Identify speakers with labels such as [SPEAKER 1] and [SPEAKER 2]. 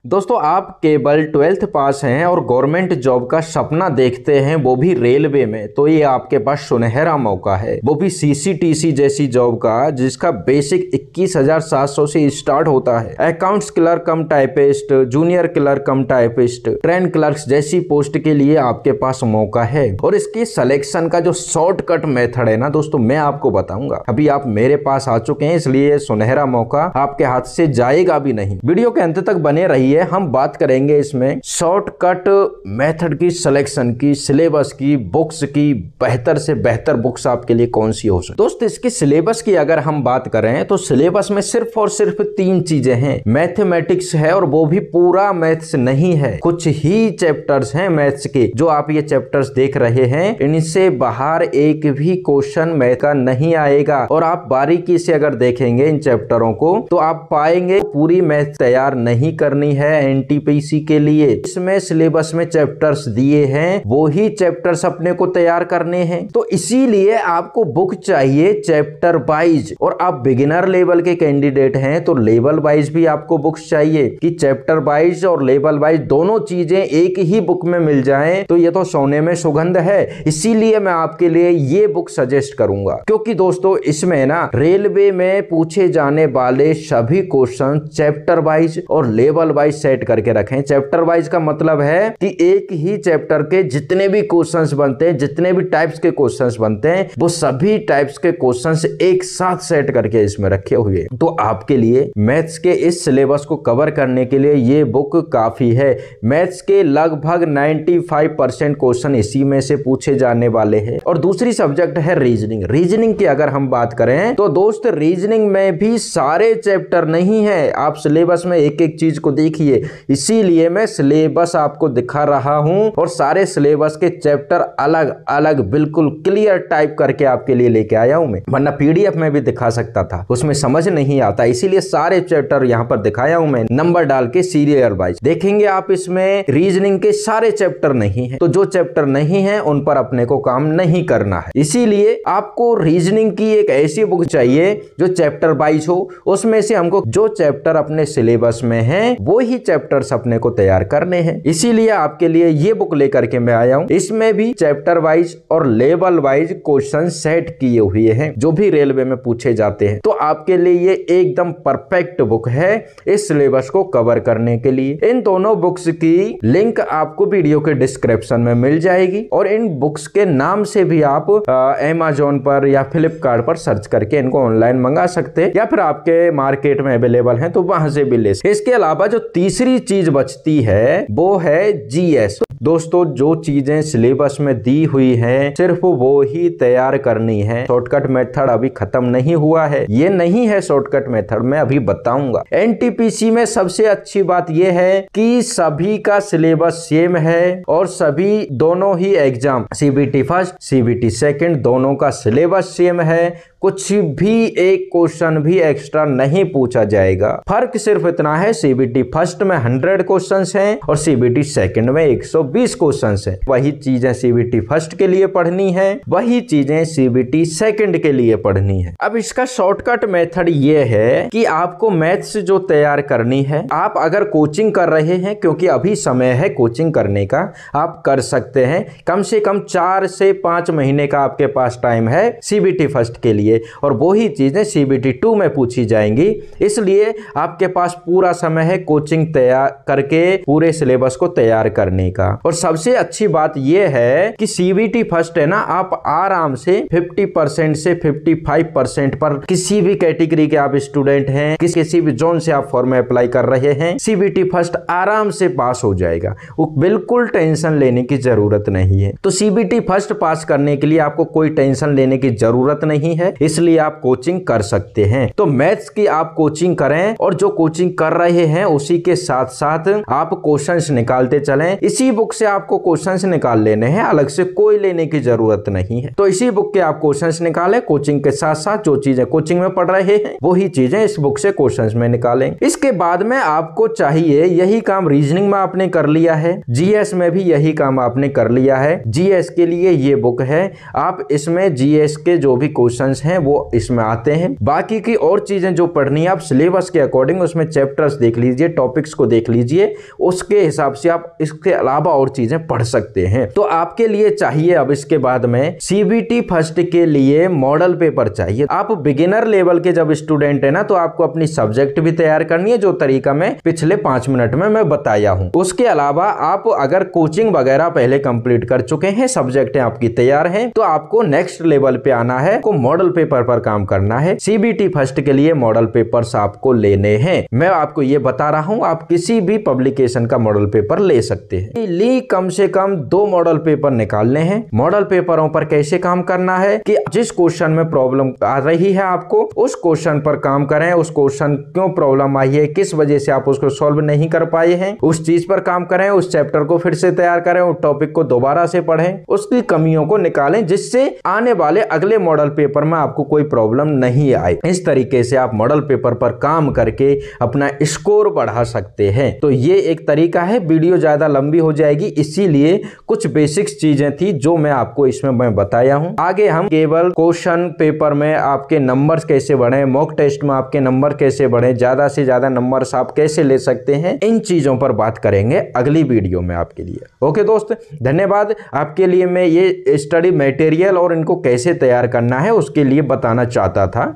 [SPEAKER 1] दोस्तों आप केवल 12th पास हैं और गवर्नमेंट जॉब का सपना देखते हैं, वो भी रेलवे में, तो ये आपके पास सुनहरा मौका है, वो भी सीसीटीसी जैसी जॉब का, जिसका बेसिक 21,700 से स्टार्ट होता है। अकाउंट्स क्लर्क कम टाइपिस्ट, जूनियर क्लर्क कम टाइपिस्ट, ट्रेन क्लर्क्स जैसी पोस्ट के लिए आपके पास मौका है। और इसकी सिलेक्शन का जो शॉर्टकट मेथड है ना दोस्तों, मैं आपको बताऊंगा। अभी आप मेरे पास आ चुके हैं, इसलिए सुनहरा मौका आपके हाथ से जाएगा भी नहीं। वीडियो के अंत तक बने रहिए। हम बात करेंगे इसमें शॉर्टकट मेथड की, सिलेक्शन की, सिलेबस की, बुक्स की, बेहतर से बेहतर बुक्स आपके लिए कौन सी हो सकती। दोस्तों इसकी सिलेबस की अगर हम बात करें तो सिलेबस में सिर्फ और सिर्फ 3 चीजें हैं। मैथमेटिक्स है, और वो भी पूरा मैथ्स नहीं है, कुछ ही चैप्टर्स हैं मैथ्स के। जो आप ये चैप्टर्स देख रहे हैं, इनसे बाहर एक भी क्वेश्चन मैथ का नहीं आएगा। और आप बारीकी से अगर देखेंगे इन चैप्टरों को तो आप पाएंगे पूरी मैथ तैयार नहीं करनी है एनटीपीसी के लिए। इसमें सिलेबस में चैप्टर्स दिए हैं, वो ही चैप्टर्स अपने को तैयार करने हैं। तो इसीलिए आपको बुक चाहिए चैप्टर वाइज। और आप बिगिनर लेवल के कैंडिडेट हैं तो लेवल वाइज भी आपको बुक्स चाहिए, कि चैप्टर वाइज और लेवल वाइज दोनों चीजें एक ही बुक में मिल जाएं, तो ये तो सोने में सुगंध है। इसीलिए मैं आपके लिए ये बुक सजेस्ट करूंगा, क्योंकि दोस्तों इसमें ना रेलवे में पूछे जाने वाले सभी क्वेश्चन चैप्टर वाइज और लेवल वाइज सेट करके रखें। चैप्टर वाइज का मतलब है कि एक ही चैप्टर के जितने भी क्वेश्चंस बनते हैं, जितने भी टाइप्स के क्वेश्चंस बनते हैं, वो सभी टाइप्स के क्वेश्चंस एक साथ सेट करके इसमें रखे हुए हैं। तो आपके लिए मैथ्स के इस सिलेबस को कवर करने के लिए ये बुक काफी है। मैथ्स के लगभग 95% क्वेश्चन इसी में से पूछे जाने वाले हैं। और दूसरी सब्जेक्ट है रीजनिंग। रीजनिंग की अगर हम बात करें तो दोस्त रीजनिंग में भी सारे चैप्टर नहीं है। आप सिलेबस में एक एक चीज को देखिए, इसीलिए मैं सिलेबस आपको दिखा रहा हूं और सारे सिलेबस के चैप्टर अलग अलग बिल्कुल क्लियर टाइप करके आपके लिए लेके आया हूं मैं, वरना पीडीएफ में भी दिखा सकता था, उसमें समझ नहीं आता। इसीलिए सारे चैप्टर यहां पर दिखाया हूं मैं, नंबर डाल के सीरियल वाइज देखेंगे आप। इसमें रीजनिंग के सारे चैप्टर नहीं है, तो जो चैप्टर नहीं है उन पर अपने को काम नहीं करना है। इसीलिए आपको रीजनिंग की एक ऐसी बुक चाहिए जो चैप्टर वाइज हो, उसमें से हमको जो चैप्टर अपने सिलेबस में है वो ही चैप्टर्स अपने को तैयार करने हैं। इसीलिए आपके लिए ये बुक लेकर के मैं आया हूं। इसमें भी चैप्टर वाइज और लेवल वाइज क्वेश्चन सेट किए हुए हैं जो भी रेलवे में पूछे जाते हैं। तो आपके लिए ये एकदम परफेक्ट बुक है इस सिलेबस को कवर करने के लिए। इन दोनों बुक्स की लिंक आपको वीडियो के डिस्क्रिप्शन में मिल जाएगी, और इन बुक्स के नाम से भी आप अमेज़न पर या फ्लिपकार्ट पर सर्च करके इनको ऑनलाइन मंगा सकते हैं, या फिर आपके मार्केट में अवेलेबल है तो वहां से भी ले सकते। इसके अलावा जो तीसरी चीज बचती है वो है जीएस। दोस्तों जो चीजें सिलेबस में दी हुई हैं सिर्फ वो ही तैयार करनी है। शॉर्टकट मेथड अभी खत्म नहीं हुआ है, ये नहीं है शॉर्टकट मेथड, मैं अभी बताऊंगा। एनटीपीसी में सबसे अच्छी बात यह है कि सभी का सिलेबस सेम है, और सभी दोनों ही exam CBT first, CBT second, दोनों का सिलेबस सेम है। कुछ भी एक क्वेश्चन भी एक्स्ट्रा नहीं पूछा जाएगा। फर्क सिर्फ इतना है, सीबीटी फर्स्ट में 100 क्वेश्चंस हैं और सीबीटी सेकंड में 120 क्वेश्चंस हैं। वही चीजें सीबीटी फर्स्ट के लिए पढ़नी है, वही चीजें सीबीटी सेकंड के लिए पढ़नी है। अब इसका शॉर्टकट मेथड ये है कि आपको मैथ्स जो तैयार करनी है, आप अगर कोचिंग कर रहे हैं, क्योंकि अभी समय है कोचिंग करने का, आप कर सकते हैं। कम से कम 4 से 5 महीने का आपके पास टाइम है सीबीटी फर्स्ट के लिए, और वही चीजें सीबीटी 2 में पूछी जाएंगी। इसलिए आपके पास पूरा समय है कोचिंग तैयार करके पूरे सिलेबस को तैयार करने का। और सबसे अच्छी बात यह है कि सीबीटी फर्स्ट है ना, आप आराम से 50% से 55% पर, किसी भी कैटेगरी के आप स्टूडेंट हैं, किसी भी जोन से आप फॉर्म में अप्लाई कर रहे हैं, सीबीटी फर्स्ट आराम से पास हो जाएगा। वो बिल्कुल टेंशन लेने की जरूरत नहीं है। तो सीबीटी फर्स्ट पास करने के लिए आपको कोई टेंशन लेने की जरूरत नहीं है, इसलिए आप कोचिंग कर सकते हैं। तो मैथ्स की आप कोचिंग करें, और जो कोचिंग कर रहे हैं उसी के साथ साथ आप क्वेश्चंस निकालते चलें। इसी बुक से आपको क्वेश्चंस निकाल लेने हैं, अलग से कोई लेने की जरूरत नहीं है। तो इसी बुक के आप क्वेश्चंस निकालें, कोचिंग के साथ साथ जो चीजें कोचिंग में पढ़ रहे हैं वही चीजें इस बुक से क्वेश्चंस में निकालें। इसके बाद में आपको चाहिए, यही काम रीजनिंग में आपने कर लिया है, जीएस में भी यही काम आपने कर लिया है। जीएस के लिए ये बुक है, आप इसमें जीएस के जो भी क्वेश्चंस हैं वो इसमें आते हैं। बाकी की और चीजें जो पढ़नी है आप सिलेबस के अकॉर्डिंग उसमें चैप्टर्स देख लीजिए, टॉपिक्स को देख लीजिए, उसके हिसाब से आप इसके अलावा और चीजें पढ़ सकते हैं। तो आपके लिए चाहिए अब इसके बाद में सीबीटी फर्स्ट के लिए मॉडल पेपर चाहिए। आप बिगिनर लेवल के जब स्टूडेंट है ना तो आपको अपनी सब्जेक्ट भी तैयार करनी है, जो तरीका मैं पिछले 5 मिनट में मैं बताया हूं। उसके अलावा आप अगर कोचिंग वगैरह पहले कंप्लीट कर चुके हैं, सब्जेक्टें आपकी तैयार हैं, तो आपको नेक्स्ट लेवल पे आना है, को मॉडल पेपर पर काम करना है। सीबीटी फर्स्ट के लिए मॉडल पेपर्स आपको लेने हैं। मैं आपको ये बता रहा हूं, आप किसी भी पब्लिकेशन का मॉडल पेपर ले सकते हैं। ली कम से कम 2 मॉडल पेपर निकालने हैं। मॉडल पेपरों पर कैसे काम करना है कि जिस क्वेश्चन में प्रॉब्लम आ रही है आपको उस क्वेश्चन पर काम करें। उस क्वेश्चन क्यों प्रॉब्लम आई है, किस वजह से आप उसको सॉल्व नहीं कर पाए हैं, उस चीज पर काम करें। उस चैप्टर को फिर से तैयार करें, उस टॉपिक को दोबारा से पढ़ें, उसकी कमियों को निकालें, जिससे आने वाले अगले मॉडल पेपर में आपको कोई प्रॉब्लम नहीं आए। इस तरीके से आप मॉडल पेपर पर काम करके अपना स्कोर बढ़ा सकते हैं। तो ये एक तरीका है। वीडियो ज्यादा लंबी हो जाएगी, इसीलिए कुछ बेसिक्स चीजें थी जो मैं आपको इसमें मैं बताया हूं। आगे हम केवल क्वेश्चन पेपर में आपके नंबर्स कैसे बढ़े, मॉक टेस्ट में आपके नंबर कैसे बढ़े, ज्यादा से ज्यादा नंबर्स आप कैसे ले सकते हैं, इन चीजों पर बात करेंगे अगली वीडियो में आपके लिए। ओके दोस्त, धन्यवाद। आपके लिए मैं ये स्टडी मटेरियल और इनको कैसे तैयार करना है उसके लिए बताना चाहता था।